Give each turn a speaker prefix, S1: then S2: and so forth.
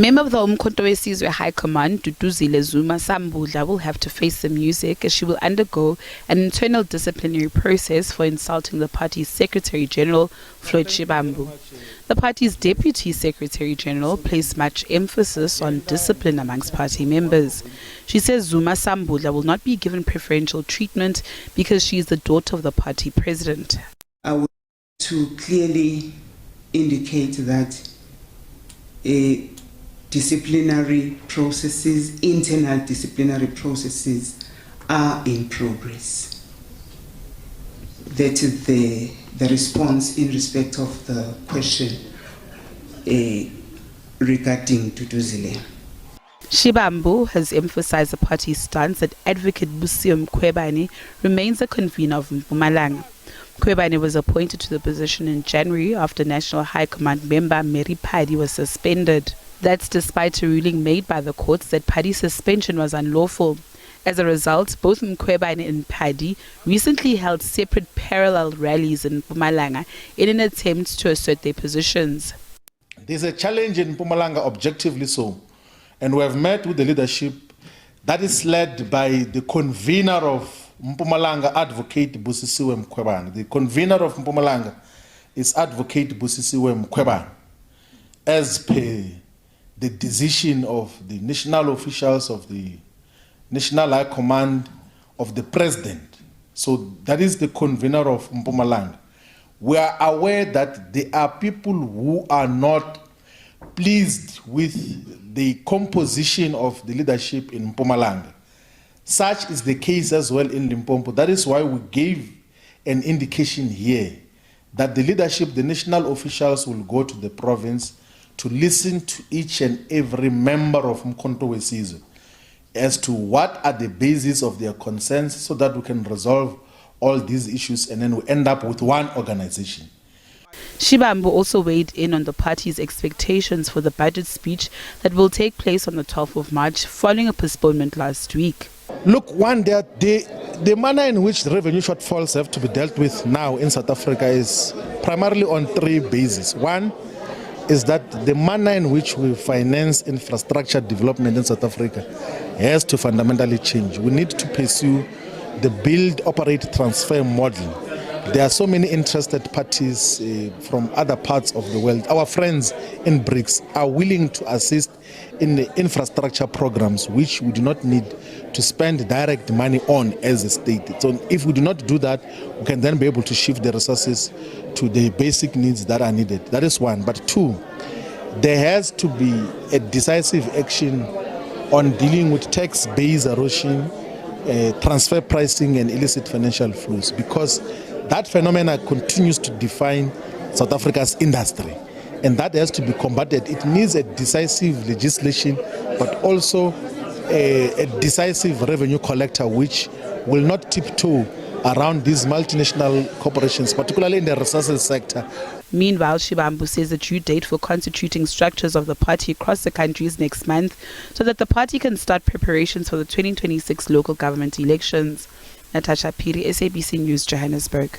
S1: Member of the Umkhonto weSizwe High Command, Duduzile Zuma Sambudla, will have to face the music as she will undergo an internal disciplinary process for insulting the party's Secretary General, Floyd Shivambu. The party's Deputy Secretary General placed much emphasis on discipline amongst party members. She says Zuma Sambudla will not be given preferential treatment because she is the daughter of the party president.
S2: I would like to clearly indicate that disciplinary processes, internal disciplinary processes are in progress. That is the response in respect of the question regarding Duduzile.
S1: Shivambu has emphasized the party's stance that Advocate Busio Mkhwebane remains the convener of Mpumalanga. Mkhwebane was appointed to the position in January after National High Command member Mary Paddy was suspended. That's despite a ruling made by the courts that Paddy's suspension was unlawful. As a result, both Mkhwebane and Paddy recently held separate parallel rallies in Mpumalanga in an attempt to assert their positions.
S3: There's a challenge in Mpumalanga, objectively so, and we have met with the leadership that is led by the convener of Mpumalanga, Advocate Busisiwe Mkhwebane. The convener of Mpumalanga is Advocate Busisiwe Mkhwebane, as per the decision of the national officials of the National High Command of the President. So that is the convener of Mpumalanga. We are aware that there are people who are not pleased with the composition of the leadership in Mpumalanga. Such is the case as well in Limpopo. That is why we gave an indication here that the leadership, the national officials, will go to the province to listen to each and every member of Umkhonto weSizwe as to what are the basis of their concerns so that we can resolve all these issues and then we end up with one organization.
S1: Shivambu also weighed in on the party's expectations for the budget speech that will take place on the 12th of March following a postponement last week.
S3: Look, the manner in which revenue shortfalls have to be dealt with now in South Africa is primarily on three bases. One is that the manner in which we finance infrastructure development in South Africa has to fundamentally change. We need to pursue the build, operate, transfer model. There are so many interested parties from other parts of the world. Our friends in BRICS are willing to assist in the infrastructure programs which we do not need to spend direct money on as a state. So if we do not do that, we can then be able to shift the resources to the basic needs that are needed. That is one. But two, there has to be a decisive action on dealing with tax base erosion, transfer pricing and illicit financial flows, because that phenomena continues to define South Africa's industry, and that has to be combated. It needs a decisive legislation, but also a decisive revenue collector which will not tiptoe around these multinational corporations, particularly in the resources sector.
S1: Meanwhile, Shivambu says the due date for constituting structures of the party across the country is next month so that the party can start preparations for the 2026 local government elections. Natasha Piri, SABC News, Johannesburg.